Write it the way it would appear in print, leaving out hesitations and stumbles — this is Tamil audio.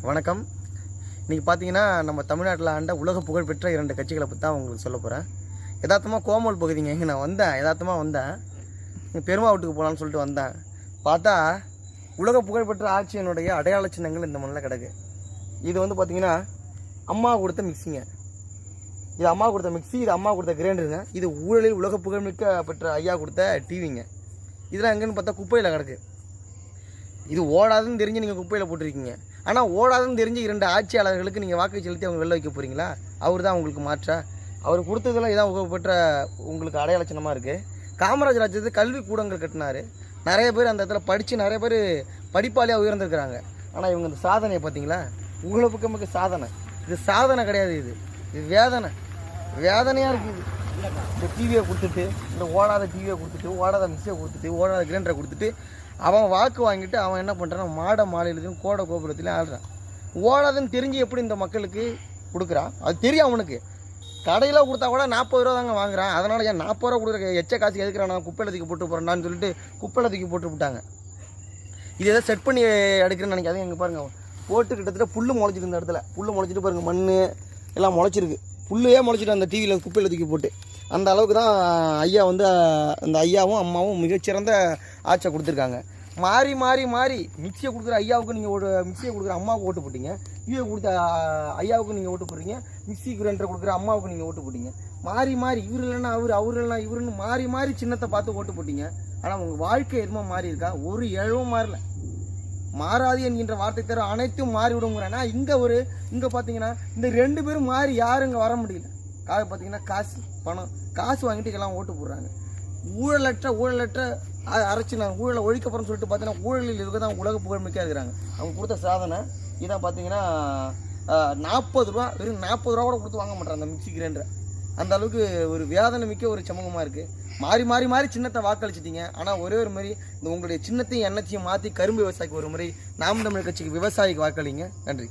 வணக்கம். இன்றைக்கி பார்த்தீங்கன்னா நம்ம தமிழ்நாட்டில் ஆண்ட உலக புகழ்பெற்ற 2 கட்சிகளை பற்றி தான் உங்களுக்கு சொல்ல போகிறேன். யதார்த்தமாக கோமல் பகுதிங்க இங்கே நான் வந்தேன். பெருமா வீட்டுக்கு போகலான்னு சொல்லிட்டு வந்தேன். பார்த்தா உலக புகழ்பெற்ற ஆட்சியினுடைய அடையாள சின்னங்கள் இந்த மண்ணில் கிடக்கு. இது வந்து பார்த்திங்கன்னா அம்மா கொடுத்த மிக்சிங்க. இது அம்மா கொடுத்த மிக்சி, இது அம்மா கொடுத்த கிரைண்டருங்க. இது ஊழலில் உலக புகழ்மிக்க பெற்ற ஐயா கொடுத்த டிவிங்க. இதெல்லாம் எங்கேன்னு பார்த்தா குப்பையில் கிடக்கு. இது ஓடாதுன்னு தெரிஞ்சு நீங்கள் குப்பையில் போட்டிருக்கீங்க. ஆனால் ஓடாதுன்னு தெரிஞ்சு 2 ஆட்சியாளர்களுக்கு நீங்கள் வாக்கு செலுத்தி அவங்க வெளில வைக்க போகிறீங்களா? அவர் தான் உங்களுக்கு மாற்றா? அவர் கொடுத்ததெல்லாம் இதான் புகழ்பெற்ற உங்களுக்கு அடையாள சின்னமாக இருக்குது. காமராஜர் ராஜ்யத்துக்கு கல்வி கூடங்கள் கட்டினார். நிறைய பேர் அந்த இடத்துல படித்து நிறைய பேர் படிப்பாளியாக உயர்ந்திருக்கிறாங்க. ஆனால் இவங்க இந்த சாதனையை பார்த்தீங்களா? உங்களை பக்கமுக்கு சாதனை. இது சாதனை கிடையாது, இது வேதனையாக இருக்குது. இந்த டிவியை கொடுத்துட்டு, இந்த ஓடாத டிவியை கொடுத்துட்டு, ஓடாத மிக்சியை கொடுத்துட்டு, ஓடாத கிரைண்டரை கொடுத்துட்டு அவன் வாக்கு வாங்கிட்டு அவன் என்ன பண்ணுறான்? மாநிலத்திலும் கோடை கோபுரத்துலையும் ஆடுறான். ஓடாதுன்னு தெரிஞ்சு எப்படி இந்த மக்களுக்கு கொடுக்குறான்? அது தெரியும் அவனுக்கு. கடையில் கொடுத்தா கூட 40 ரூபா தாங்க வாங்குறான். அதனால் ஏன் 40 ரூபா கொடுக்குற எச்ச காசு எதுக்குறான்? நான் குப்பையில் தூக்கி போட்டு போகிறேன்னான்னு சொல்லிட்டு குப்பையில் தூக்கி போட்டு விட்டாங்க. இது எதாவது செட் பண்ணி எடுக்கிறேன்னு நினைக்காது. எங்கே பாருங்கள், போட்டு கிட்டத்தட்ட புல் முளைச்சிட்டு இந்த இடத்துல புல் முளைச்சிட்டு பாருங்கள், மண் எல்லாம் முளைச்சிருக்கு. புல்லையே முளைச்சிட்டு அந்த டிவியில் குப்பையில் தூக்கி போட்டு அந்த அளவுக்கு தான் ஐயா வந்து அந்த ஐயாவும் அம்மாவும் மிகச்சிறந்த ஆட்சியை கொடுத்துருக்காங்க. மாறி மிக்சியை கொடுக்குற ஐயாவுக்கு நீங்கள் மிக்சியை கொடுக்குற அம்மாவுக்கு ஓட்டு போட்டீங்க. டிவியை கொடுத்த ஐயாவுக்கு நீங்கள் ஓட்டு போடுறீங்க. மிக்சி கிரைண்டரை கொடுக்குற அம்மாவுக்கு நீங்கள் ஓட்டு போட்டீங்க. மாறி இவர் இல்லைன்னா அவர் இல்லைன்னா இவருன்னு மாறி சின்னத்தை பார்த்து ஓட்டு போட்டீங்க. ஆனால் உங்கள் வாழ்க்கை எதுவும் மாறி இருக்கா? ஒரு இழவும் மாறல. மாறாது என்கின்ற வார்த்தை தவிர அனைத்தும் மாறி விடுங்கிறேன்னா இங்கே பார்த்தீங்கன்னா இந்த 2 பேரும் மாறி யாரும் இங்கே வர முடியல. பார்த்தீங்கன்னா காசு பணம் காசு வாங்கிட்டு எல்லாம் ஓட்டு போடுறாங்க. ஊழலற்ற அரைச்சி நான் ஊழலை ஒழிக்கப்புறம் சொல்லிட்டு பார்த்தீங்கன்னா ஊழலில் இருக்க தான் உலக புகழ்மிக்க இருக்கிறாங்க. அவங்க கொடுத்த சாதனை இதான். பார்த்தீங்கன்னா 40 ரூபா, வெறும் 40 ரூபா கூட கொடுத்து வாங்க மாட்டாங்க அந்த மிக்சி கிரைண்டரை. அந்த அளவுக்கு ஒரு வேதனை மிக்க ஒரு சமூகமாக இருக்குது. மாறி சின்னத்தை வாக்களிச்சிட்டிங்க. ஆனால் ஒரே ஒரு மாதிரி இந்த உங்களுடைய சின்னத்தையும் எண்ணத்தையும் மாற்றி கரும்பு விவசாயிக்கு ஒரு முறை நாம் தமிழர் கட்சிக்கு விவசாயிக்கு வாக்களிங்க. நன்றி.